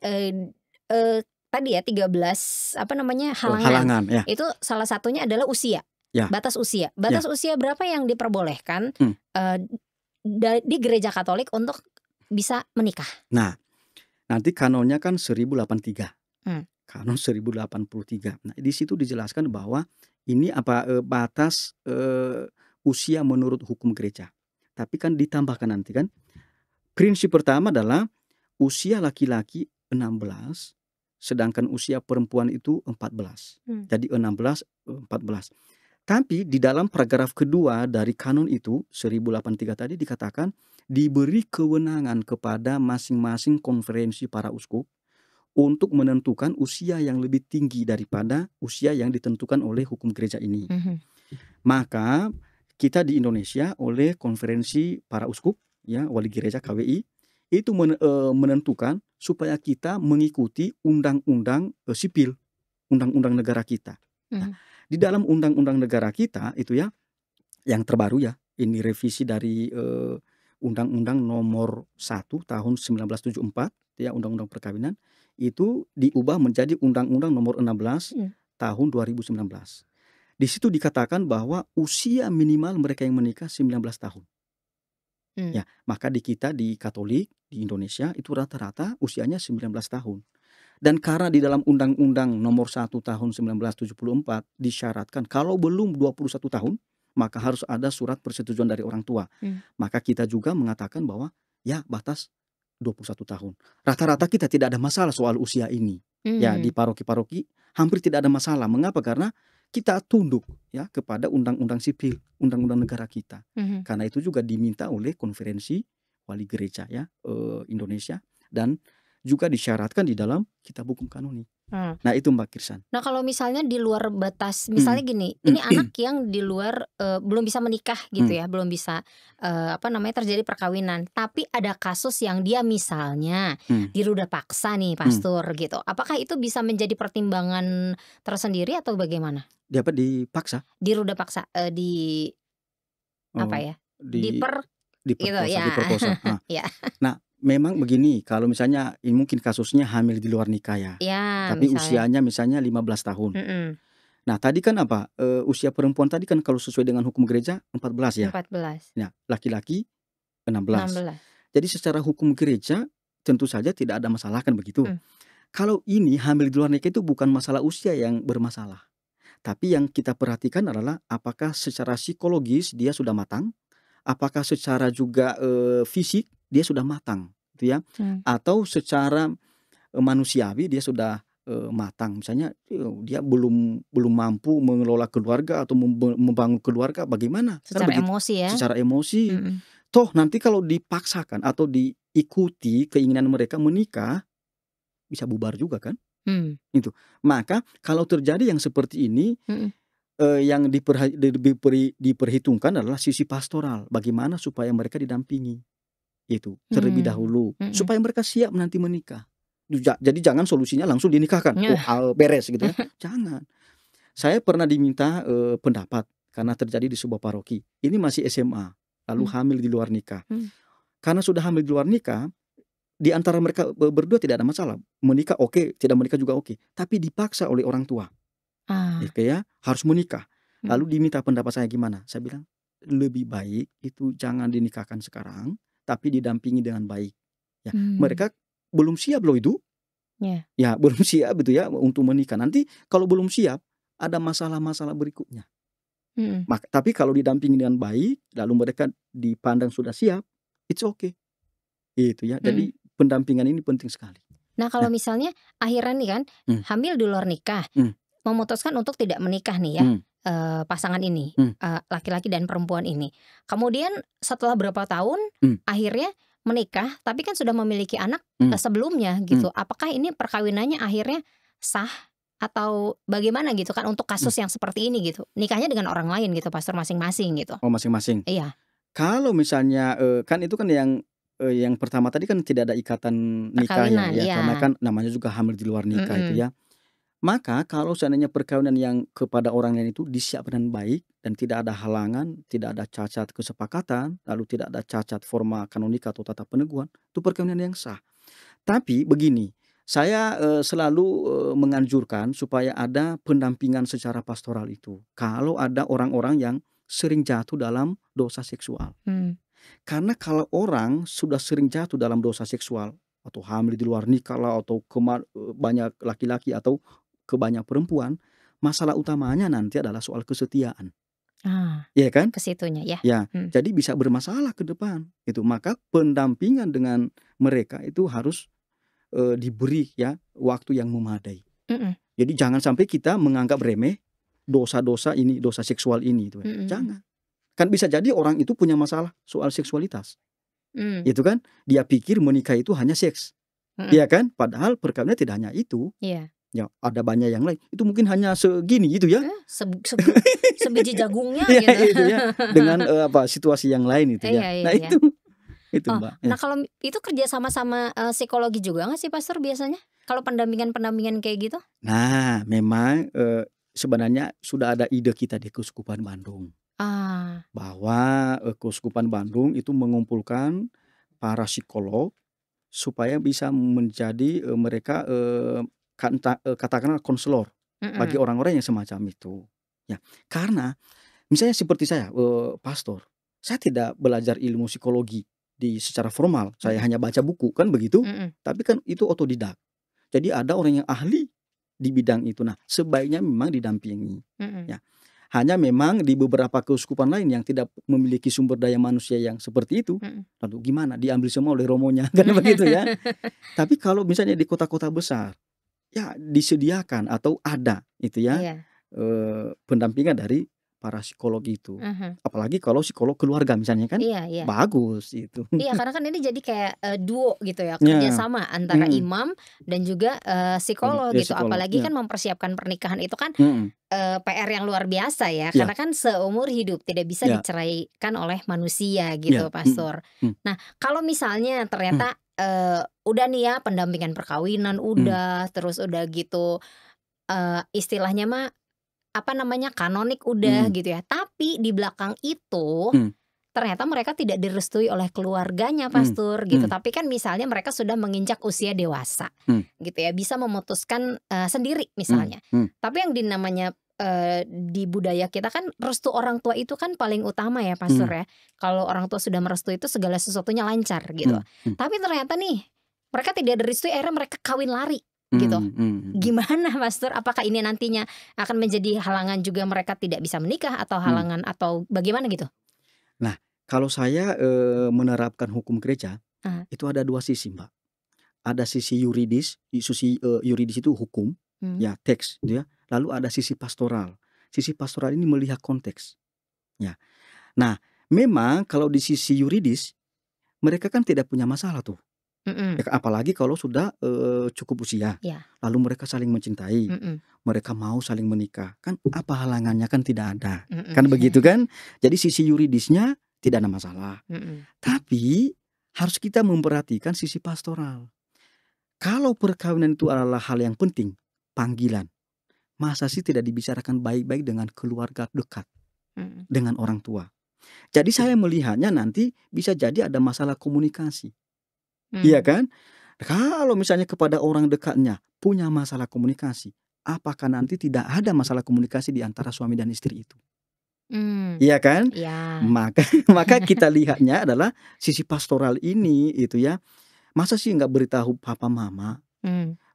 tadi ya 13 apa namanya halangan. Ya. Itu salah satunya adalah usia. Ya. Batas usia. Batas usia berapa yang diperbolehkan di gereja Katolik untuk bisa menikah? Nah, nanti kanonnya kan 1083. Kanon 1083. Nah, di situ dijelaskan bahwa ini batas usia menurut hukum gereja. Tapi kan ditambahkan nanti kan. Prinsip pertama adalah usia laki-laki 16, sedangkan usia perempuan itu 14. Jadi 16, 14. Tapi di dalam paragraf kedua dari kanon itu 1083 tadi dikatakan diberi kewenangan kepada masing-masing konferensi para uskup untuk menentukan usia yang lebih tinggi daripada usia yang ditentukan oleh hukum gereja ini. Maka kita di Indonesia oleh konferensi para uskup ya wali gereja KWI itu menentukan supaya kita mengikuti undang-undang sipil, undang-undang negara kita. Nah, di dalam undang-undang negara kita itu ya yang terbaru ya, ini revisi dari Undang-Undang Nomor 1 Tahun 1974 ya, Undang-Undang Perkawinan itu diubah menjadi Undang-Undang Nomor 16 Tahun 2019. Di situ dikatakan bahwa usia minimal mereka yang menikah 19 tahun. Ya, maka di kita di Katolik di Indonesia itu rata-rata usianya 19 tahun. Dan karena di dalam Undang-Undang Nomor 1 Tahun 1974 disyaratkan kalau belum 21 tahun maka harus ada surat persetujuan dari orang tua. Maka kita juga mengatakan bahwa ya batas 21 tahun. Rata-rata kita tidak ada masalah soal usia ini. Ya, di paroki-paroki hampir tidak ada masalah. Mengapa? Karena kita tunduk ya kepada undang-undang sipil, undang-undang negara kita. Karena itu juga diminta oleh konferensi wali gereja ya Indonesia dan juga disyaratkan di dalam kitab hukum kanonik. Nah itu Mbak Kirsan. Nah kalau misalnya di luar batas, misalnya gini, ini anak yang di luar belum bisa menikah gitu ya, belum bisa terjadi perkawinan, tapi ada kasus yang dia misalnya diruda paksa nih pastor gitu, apakah itu bisa menjadi pertimbangan tersendiri atau bagaimana? Dia apa dipaksa? Diruda paksa, apa ya? Diperkosa, gitu ya. diperkosa. Ya. Nah memang begini, kalau misalnya ini mungkin kasusnya hamil di luar nikah ya, tapi misalnya. Usianya misalnya 15 tahun. Nah tadi kan apa usia perempuan tadi kan kalau sesuai dengan hukum gereja 14 ya. 14. Nah laki-laki 16. Jadi secara hukum gereja tentu saja tidak ada masalah kan begitu. Kalau ini hamil di luar nikah itu bukan masalah usia yang bermasalah, tapi yang kita perhatikan adalah apakah secara psikologis dia sudah matang, apakah secara juga fisik dia sudah matang gitu ya, atau secara manusiawi dia sudah matang, misalnya dia belum mampu mengelola keluarga atau membangun keluarga, bagaimana secara emosi ya, secara emosi. Toh nanti kalau dipaksakan atau diikuti keinginan mereka menikah bisa bubar juga kan. Itu maka kalau terjadi yang seperti ini yang diperhitungkan adalah sisi pastoral, bagaimana supaya mereka didampingi itu terlebih dahulu supaya mereka siap nanti menikah. Jadi jangan solusinya langsung dinikahkan, beres gitu ya. Jangan. Saya pernah diminta pendapat karena terjadi di sebuah paroki. Ini masih SMA, lalu hamil di luar nikah. Karena sudah hamil di luar nikah, di antara mereka berdua tidak ada masalah. Menikah oke, tidak menikah juga oke. Tapi dipaksa oleh orang tua. Ya, harus menikah. Lalu diminta pendapat saya gimana? Saya bilang lebih baik itu jangan dinikahkan sekarang, tapi didampingi dengan baik. Ya, mereka belum siap loh itu. Ya, belum siap itu ya untuk menikah. Nanti kalau belum siap ada masalah-masalah berikutnya. Tapi kalau didampingi dengan baik, lalu mereka dipandang sudah siap, it's okay. Itu ya. Jadi pendampingan ini penting sekali. Nah kalau misalnya akhirnya nih kan hamil di luar nikah, memutuskan untuk tidak menikah nih ya, pasangan ini, laki-laki dan perempuan ini. Kemudian setelah berapa tahun akhirnya menikah, tapi kan sudah memiliki anak sebelumnya gitu. Apakah ini perkawinannya akhirnya sah atau bagaimana gitu kan untuk kasus yang seperti ini gitu? Nikahnya dengan orang lain gitu, pastor masing-masing gitu. Oh masing-masing. Iya. Kalau misalnya, kan itu kan yang pertama tadi kan tidak ada ikatan nikah Perkawinan, ya, karena iya. kan namanya juga hamil di luar nikah itu ya. Maka kalau seandainya perkawinan yang kepada orang lain itu disiapkan dengan baik dan tidak ada halangan, tidak ada cacat kesepakatan, lalu tidak ada cacat forma kanonika atau tata peneguhan, itu perkawinan yang sah. Tapi begini, saya, selalu, menganjurkan supaya ada pendampingan secara pastoral itu, kalau ada orang-orang yang sering jatuh dalam dosa seksual. Mmm. Karena kalau orang sudah sering jatuh dalam dosa seksual, atau hamil di luar nikah lah, atau banyak laki-laki atau ke banyak perempuan, masalah utamanya nanti adalah soal kesetiaan. Ah, Iya kan? ke situnya ya. Ya, jadi bisa bermasalah ke depan, itu. Maka pendampingan dengan mereka itu harus, diberi ya waktu yang memadai. Jadi jangan sampai kita menganggap remeh dosa-dosa ini, dosa seksual ini itu, jangan. Kan bisa jadi orang itu punya masalah soal seksualitas. Itu kan, dia pikir menikah itu hanya seks. Iya kan? Padahal perkawinan tidak hanya itu. Iya. Ya, ada banyak yang lain. Itu mungkin hanya segini gitu ya. Sebiji jagungnya Iya, gitu. itu ya. Dengan, situasi yang lain itu ya. Iya, Nah iya. itu Mbak. Nah kalau itu kerja sama psikologi juga nggak sih Pastor biasanya? Kalau pendampingan kayak gitu? Nah, memang, sebenarnya sudah ada ide kita di Keuskupan Bandung. Bahwa, Keuskupan Bandung itu mengumpulkan para psikolog supaya bisa menjadi, mereka, katakanlah konselor bagi orang-orang yang semacam itu. Ya, karena misalnya seperti saya, pastor, saya tidak belajar ilmu psikologi secara formal, saya hanya baca buku, kan begitu? Tapi kan itu otodidak. Jadi ada orang yang ahli di bidang itu. Nah, sebaiknya memang didampingi. Ya. Hanya memang di beberapa keuskupan lain yang tidak memiliki sumber daya manusia yang seperti itu, lalu gimana? Diambil semua oleh romonya, kan begitu ya. Tapi kalau misalnya di kota-kota besar, ya disediakan atau ada itu ya, Iya. pendampingan dari para psikolog itu. Apalagi kalau psikolog keluarga misalnya kan, Iya. bagus itu. Iya, karena kan ini jadi kayak, duo gitu ya, kerjasama antara imam dan juga, psikolog gitu. Psikolog, Apalagi kan mempersiapkan pernikahan itu kan, PR yang luar biasa ya, karena kan seumur hidup tidak bisa diceraikan oleh manusia gitu, Pastor. Nah, kalau misalnya ternyata, udah nih ya pendampingan perkawinan udah, terus udah gitu, istilahnya mah apa namanya, kanonik udah gitu ya, tapi di belakang itu ternyata mereka tidak direstui oleh keluarganya, Pastor, gitu. Tapi kan misalnya mereka sudah menginjak usia dewasa, gitu ya, bisa memutuskan, sendiri misalnya. Tapi yang namanya, di budaya kita kan restu orang tua itu kan paling utama ya, Pastor ya. Kalau orang tua sudah merestui itu segala sesuatunya lancar gitu. Tapi ternyata nih, mereka tidak direstui, akhirnya mereka kawin lari gitu. Gimana, Pastor? Apakah ini nantinya akan menjadi halangan juga mereka tidak bisa menikah atau halangan atau bagaimana gitu? Nah, kalau saya, menerapkan hukum gereja, itu ada 2 sisi, Mbak. Ada sisi yuridis, yuridis itu hukum, ya teks gitu ya. Lalu ada sisi pastoral. Sisi pastoral ini melihat konteks, ya. Nah, memang kalau di sisi yuridis, mereka kan tidak punya masalah tuh. Ya, apalagi kalau sudah, cukup usia, lalu mereka saling mencintai, mereka mau saling menikah, kan apa halangannya? Kan tidak ada, kan begitu kan? Jadi sisi yuridisnya tidak ada masalah. Tapi harus kita memperhatikan sisi pastoral. Kalau perkawinan itu adalah hal yang penting, panggilan, masa sih tidak dibicarakan baik-baik dengan keluarga dekat, dengan orang tua? Jadi saya melihatnya nanti bisa jadi ada masalah komunikasi. Iya kan? Kalau misalnya kepada orang dekatnya punya masalah komunikasi, apakah nanti tidak ada masalah komunikasi di antara suami dan istri itu? Iya kan? Iya. Maka kita lihatnya adalah sisi pastoral ini itu ya. Masa sih nggak beritahu papa mama?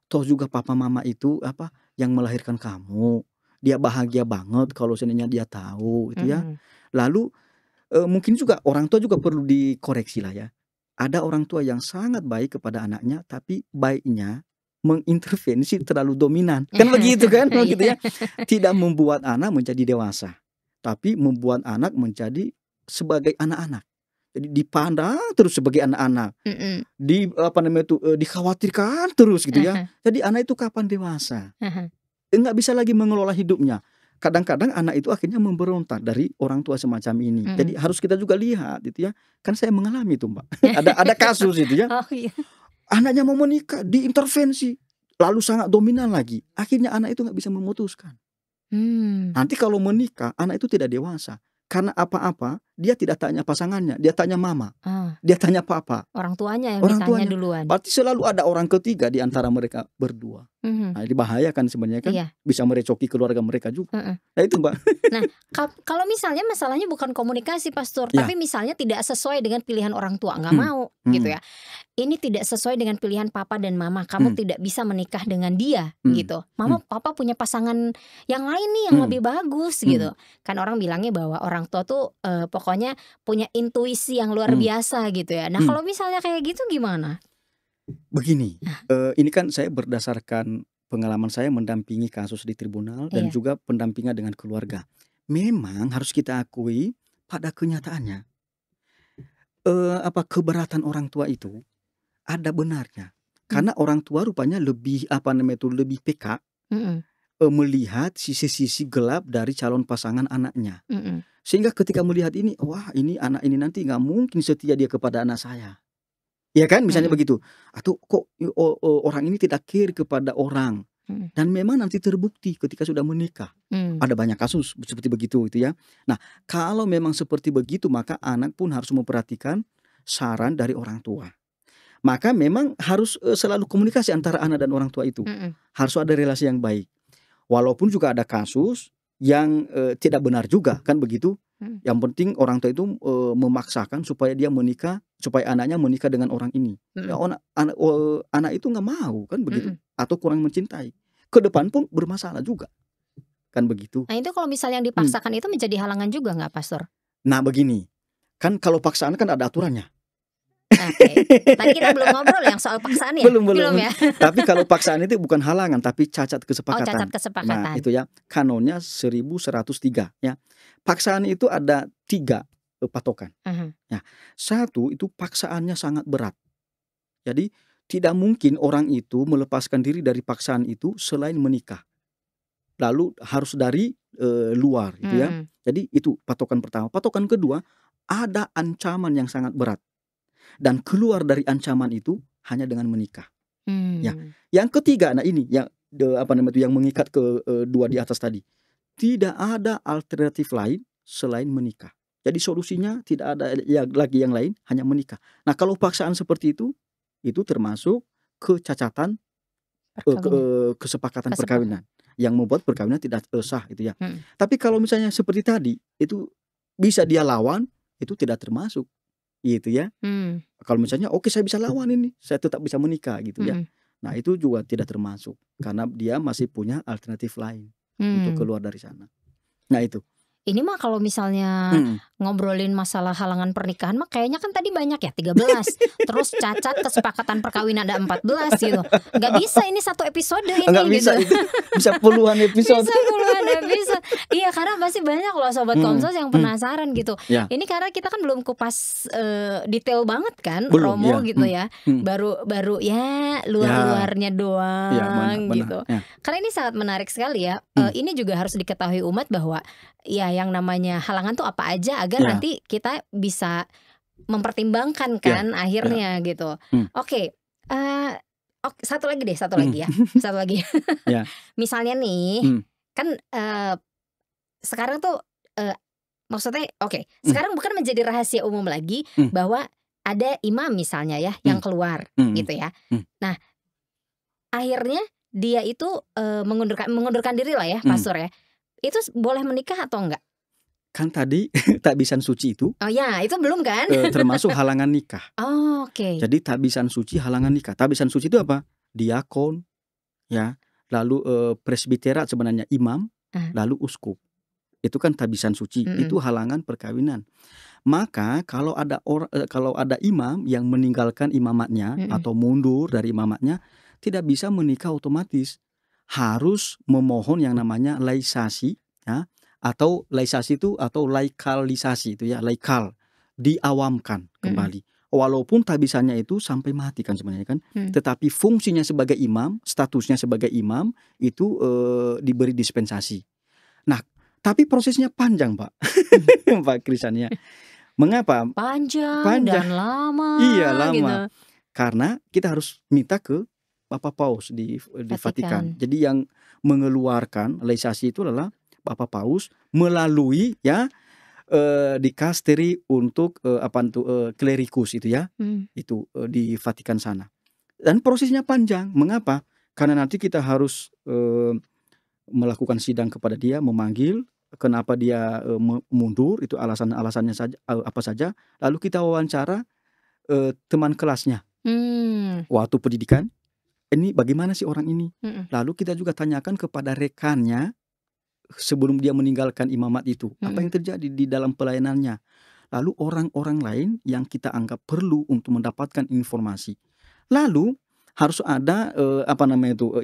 Toh juga papa mama itu yang melahirkan kamu. Dia bahagia banget kalau seandainya dia tahu itu ya. Lalu mungkin juga orang tua juga perlu dikoreksi lah ya. Ada orang tua yang sangat baik kepada anaknya, tapi baiknya mengintervensi terlalu dominan. Kan begitu kan? Gitu ya. Tidak membuat anak menjadi dewasa, tapi membuat anak menjadi sebagai anak-anak. Jadi dipandang terus sebagai anak-anak. Dikhawatirkan terus gitu ya. Jadi anak itu kapan dewasa? Nggak bisa lagi mengelola hidupnya. kadang-kadang anak itu akhirnya memberontak dari orang tua semacam ini. Jadi harus kita juga lihat gitu ya. Kan saya mengalami itu, Mbak. Ada kasus itu ya. Oh iya. Anaknya mau menikah, diintervensi, lalu sangat dominan lagi. Akhirnya anak itu nggak bisa memutuskan. Nanti kalau menikah, anak itu tidak dewasa. Karena apa-apa, dia tidak tanya pasangannya, dia tanya mama, dia tanya papa. Orang tuanya yang ditanya duluan. Berarti selalu ada orang ketiga di antara mereka berdua. Nah, ini bahaya kan sebenarnya kan, bisa merecoki keluarga mereka juga. Nah itu, Mbak. Nah, kalau misalnya masalahnya bukan komunikasi, Pastor, tapi misalnya tidak sesuai dengan pilihan orang tua, nggak mau gitu ya. Ini tidak sesuai dengan pilihan papa dan mama. Kamu tidak bisa menikah dengan dia gitu. Mama, papa punya pasangan yang lain nih yang lebih bagus gitu. Kan orang bilangnya bahwa orang tua tuh pokoknya punya intuisi yang luar biasa gitu ya. Nah kalau misalnya kayak gitu gimana? Begini, ini kan saya berdasarkan pengalaman saya mendampingi kasus di tribunal dan juga pendampingan dengan keluarga. Memang harus kita akui pada kenyataannya keberatan orang tua itu ada benarnya. Karena orang tua rupanya lebih lebih peka melihat sisi-sisi gelap dari calon pasangan anaknya. Sehingga ketika melihat ini, wah ini anak ini nanti nggak mungkin setia dia kepada anak saya. Ya kan, misalnya begitu. Atau kok orang ini tidak care kepada orang. Dan memang nanti terbukti ketika sudah menikah. Ada banyak kasus seperti begitu itu ya. Nah, kalau memang seperti begitu, maka anak pun harus memperhatikan saran dari orang tua. Maka memang harus selalu komunikasi antara anak dan orang tua itu. Harus ada relasi yang baik. Walaupun juga ada kasus yang tidak benar juga kan begitu. Yang penting orang tua itu memaksakan supaya dia menikah, supaya anaknya menikah dengan orang ini. Ya, anak itu nggak mau kan begitu, atau kurang mencintai. Ke depan pun bermasalah juga kan begitu. Nah itu kalau misalnya yang dipaksakan itu menjadi halangan juga nggak, Pastor? Nah begini, kan kalau paksaan kan ada aturannya. Tadi kita belum ngobrol yang soal paksaan ya? Belum ya. Tapi kalau paksaan itu bukan halangan, tapi cacat kesepakatan. Cacat kesepakatan. Nah itu ya, kanonnya 1103 ya. Paksaan itu ada 3 patokan. Ya, 1 itu paksaannya sangat berat. Jadi tidak mungkin orang itu melepaskan diri dari paksaan itu selain menikah. Lalu harus dari luar gitu ya. Jadi itu patokan pertama. Patokan kedua, ada ancaman yang sangat berat. Dan keluar dari ancaman itu hanya dengan menikah. Ya, yang ketiga, nah ini yang yang mengikat ke 2 di atas tadi. Tidak ada alternatif lain selain menikah. Jadi solusinya tidak ada lagi yang lain, hanya menikah. Nah kalau paksaan seperti itu termasuk kecacatan kesepakatan perkawinan yang membuat perkawinan tidak sah gitu ya. Tapi kalau misalnya seperti tadi itu bisa dia lawan, itu tidak termasuk. Gitu ya. Kalau misalnya oke saya bisa lawan ini, saya tetap bisa menikah gitu ya. Nah itu juga tidak termasuk karena dia masih punya alternatif lain untuk keluar dari sana. Nah itu. Ini mah kalau misalnya ngobrolin masalah halangan pernikahan mah kayaknya kan tadi banyak ya 13. Terus cacat kesepakatan perkawinan ada 14 gitu. Gak bisa ini satu episode ini. Nggak bisa gitu. Bisa puluhan episode. Bisa puluhan episode. Iya karena pasti banyak loh sobat Komsos yang penasaran gitu. Ini karena kita kan belum kupas detail banget kan Romo gitu ya. Baru ya luar-luarnya doang gitu. Karena ini sangat menarik sekali ya. Ini juga harus diketahui umat bahwa ya yang namanya halangan tuh apa aja agar nanti kita bisa mempertimbangkan kan akhirnya gitu. Oke, satu lagi ya. Satu lagi. Misalnya nih kan sekarang tuh maksudnya sekarang bukan menjadi rahasia umum lagi bahwa ada imam misalnya ya yang keluar gitu ya. Nah akhirnya dia itu mengundurkan diri lah ya pastor ya. Itu boleh menikah atau enggak? Kan tadi takbisan suci itu. Oh ya, itu belum kan? Termasuk halangan nikah. Oh, oke. Jadi takbisan suci halangan nikah. Takbisan suci itu apa? Diakon, ya. Lalu presbiterat sebenarnya imam, lalu uskup. Itu kan takbisan suci. Itu halangan perkawinan. Maka kalau ada imam yang meninggalkan imamatnya atau mundur dari imamatnya, tidak bisa menikah otomatis. Harus memohon yang namanya laisasi ya, atau laisasi itu atau laikalisasi itu ya, laikal, diawamkan kembali. Walaupun tabisannya itu sampai mati kan sebenarnya kan, tetapi fungsinya sebagai imam, statusnya sebagai imam itu diberi dispensasi. Nah, tapi prosesnya panjang, Pak. Pak Krisan ya. Mengapa? Panjang dan lama Iya, lama. gitu. Karena kita harus minta ke Bapak Paus di Vatikan. Jadi yang mengeluarkan laisasi itu adalah Bapak Paus melalui ya dikasteri untuk klerikus itu ya. Itu di Vatikan sana. Dan prosesnya panjang. Mengapa? Karena nanti kita harus melakukan sidang kepada dia, memanggil kenapa dia mundur, itu alasannya saja apa saja. Lalu kita wawancara teman kelasnya. Waktu pendidikan, ini bagaimana sih orang ini? Lalu kita juga tanyakan kepada rekannya sebelum dia meninggalkan imamat itu, apa yang terjadi di dalam pelayanannya. Lalu orang-orang lain yang kita anggap perlu untuk mendapatkan informasi. Lalu harus ada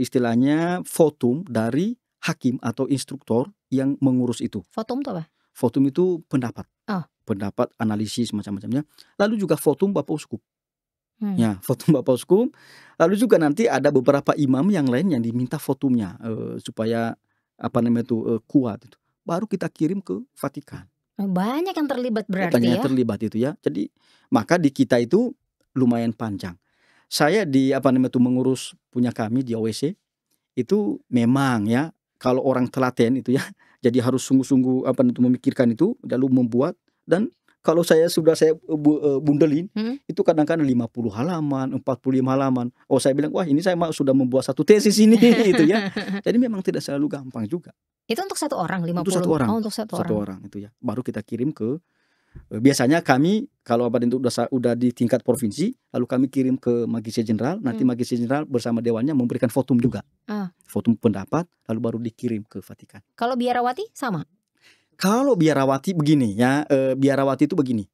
istilahnya votum dari hakim atau instruktor yang mengurus itu. Votum itu apa? Votum itu pendapat. Pendapat, analisis macam-macamnya. Lalu juga votum Bapak Uskup. Ya, votum Bapak Uskup. Lalu juga nanti ada beberapa imam yang lain yang diminta votumnya supaya kuat itu. Baru kita kirim ke Vatikan. Banyak yang terlibat berarti banyak yang terlibat itu ya. Jadi maka di kita itu lumayan panjang. Saya di mengurus punya kami di OWC itu memang ya, kalau orang telaten itu ya, jadi harus sungguh-sungguh memikirkan itu lalu membuat. Dan kalau saya bundelin itu kadang-kadang 50 halaman, 45 halaman. Oh, saya bilang, wah ini saya sudah membuat satu tesis ini itu ya. Jadi memang tidak selalu gampang juga. Itu untuk satu orang 50. Untuk satu orang. Oh, untuk satu orang itu ya. Baru kita kirim ke biasanya kami kalau itu udah di tingkat provinsi, lalu kami kirim ke Magister Jenderal, nanti Magister Jenderal bersama dewannya memberikan votum juga. Votum pendapat, lalu baru dikirim ke Vatikan. Kalau biarawati sama? Kalau biarawati begini ya, biarawati itu begini.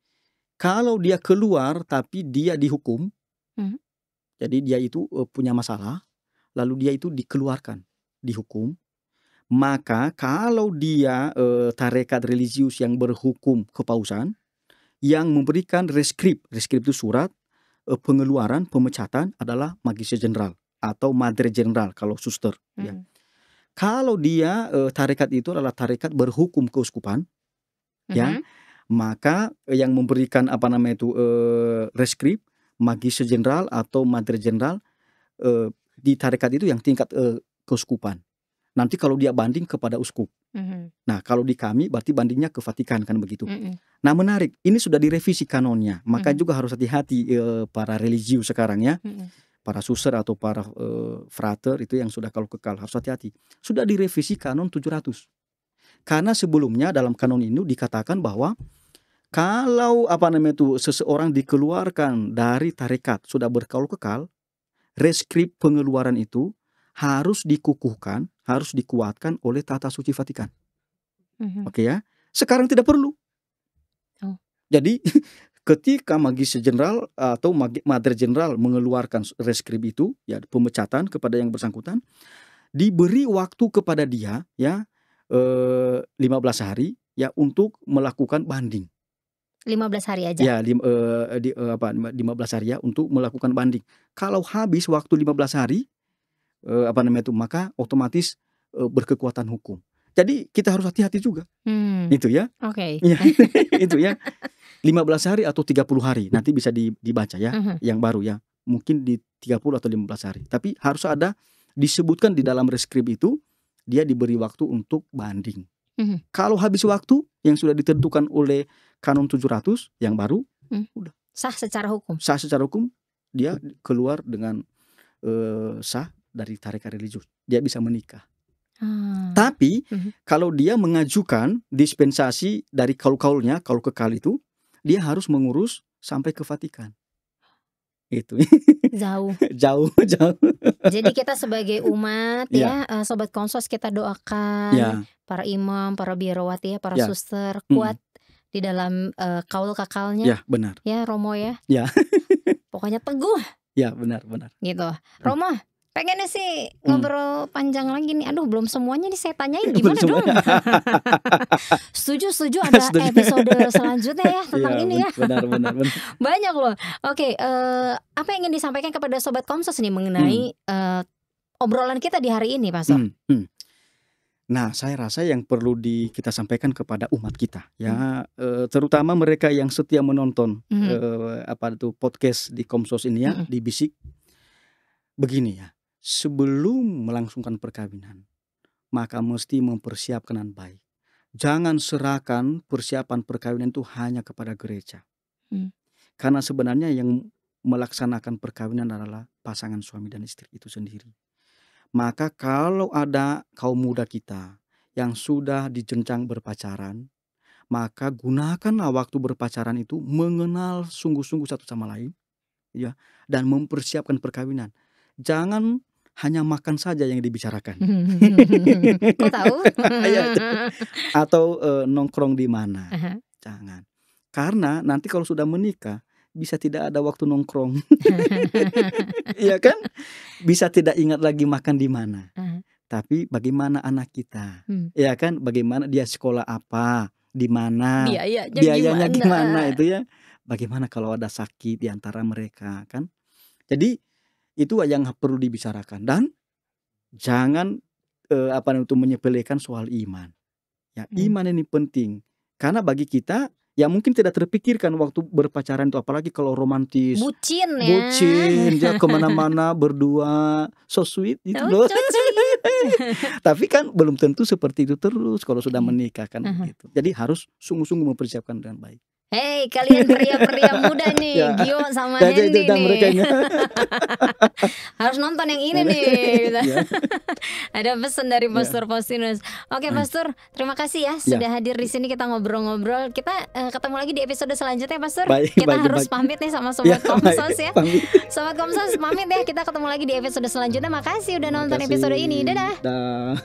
Kalau dia keluar tapi dia dihukum, jadi dia itu punya masalah, lalu dia itu dikeluarkan, dihukum. Maka kalau dia tarekat religius yang berhukum kepausan, yang memberikan reskrip itu surat pengeluaran pemecatan adalah Magister Jenderal atau Madre Jenderal kalau suster. Ya. Kalau dia tarekat itu adalah tarekat berhukum keuskupan, ya, maka yang memberikan reskrip Magister Jenderal atau Madre Jenderal di tarekat itu yang tingkat keuskupan. Nanti kalau dia banding kepada uskup. Nah, kalau di kami berarti bandingnya ke Vatikan kan begitu. Nah, menarik. Ini sudah direvisi kanonnya. Maka juga harus hati-hati para religius sekarang ya. Para suster atau para frater itu yang sudah kalau kekal harus hati-hati. Sudah direvisi kanon 700. Karena sebelumnya dalam kanon ini dikatakan bahwa kalau seseorang dikeluarkan dari tarekat sudah berkaul kekal, reskrip pengeluaran itu harus dikukuhkan, harus dikuatkan oleh tata suci Vatikan. Oke ya. Sekarang tidak perlu. Jadi ketika Magister Jenderal atau Madre Jenderal mengeluarkan reskrip itu, ya pemecatan kepada yang bersangkutan, diberi waktu kepada dia ya 15 hari ya untuk melakukan banding. 15 hari aja. Ya, 15 hari ya untuk melakukan banding. Kalau habis waktu 15 hari maka otomatis berkekuatan hukum. Jadi kita harus hati-hati juga. Itu ya. Oke. Ya, itu ya. 15 hari atau 30 hari nanti bisa dibaca ya, yang baru ya. Mungkin di 30 atau 15 hari. Tapi harus ada disebutkan di dalam reskrip itu dia diberi waktu untuk banding. Kalau habis waktu yang sudah ditentukan oleh kanon 700 yang baru, udah sah secara hukum. Sah secara hukum, dia keluar dengan sah dari tarekat religius. Dia bisa menikah. Tapi kalau dia mengajukan dispensasi dari kaul-kaulnya, kaul kekal itu, dia harus mengurus sampai ke Vatikan. Itu jauh. jauh. Jadi kita sebagai umat ya, sobat konsos kita doakan para imam, para biarawati ya, para suster kuat di dalam kaul kekalnya. Ya, benar. Ya, Romo ya. Ya. Pokoknya teguh. Ya, benar. Gitu. Romo, pengennya sih ngobrol panjang lagi nih. Aduh, belum semuanya nih saya tanyain, gimana dong? Setuju ada episode selanjutnya ya tentang ini ya. Benar. Banyak loh. Oke, apa yang ingin disampaikan kepada sobat konsos nih mengenai obrolan kita di hari ini, Pastor? Nah, saya rasa yang perlu kita sampaikan kepada umat kita ya, terutama mereka yang setia menonton, apa itu, podcast di Komsos ini ya, di Bisik. Begini ya, sebelum melangsungkan perkawinan, maka mesti mempersiapkan dengan baik. Jangan serahkan persiapan perkawinan itu hanya kepada gereja. Karena sebenarnya yang melaksanakan perkawinan adalah pasangan suami dan istri itu sendiri. Maka kalau ada kaum muda kita yang sudah di jenjang berpacaran, maka gunakanlah waktu berpacaran itu mengenal sungguh-sungguh satu sama lain, ya, dan mempersiapkan perkawinan. Jangan hanya makan saja yang dibicarakan. Kok tahu? Atau nongkrong di mana? Jangan. Karena nanti kalau sudah menikah bisa tidak ada waktu nongkrong. Iya kan? Bisa tidak ingat lagi makan di mana. Tapi bagaimana anak kita? Ya kan? Bagaimana dia sekolah apa? Di mana? Biayanya gimana itu ya? Bagaimana kalau ada sakit di antara mereka kan? Jadi itu yang perlu dibicarakan, dan jangan menyepelekan soal iman. Ya, iman ini penting. Karena bagi kita ya mungkin tidak terpikirkan waktu berpacaran itu, apalagi kalau romantis, bucin ya kemana-mana berdua, so sweet itu loh. Tapi kan belum tentu seperti itu terus kalau sudah menikah kan gitu. Jadi harus sungguh-sungguh mempersiapkan dengan baik. Hei kalian pria-pria muda nih, Gio sama Hendy nih. Harus nonton yang ini nih gitu. Ada pesan dari Pastor Faustinus. Oke Pastor, terima kasih ya sudah hadir di sini, kita ngobrol-ngobrol. Kita ketemu lagi di episode selanjutnya Pastor. Kita harus pamit nih sama Sobat Komsos ya. Sobat Komsos pamit ya, kita ketemu lagi di episode selanjutnya. Makasih udah nonton episode ini. Dadah.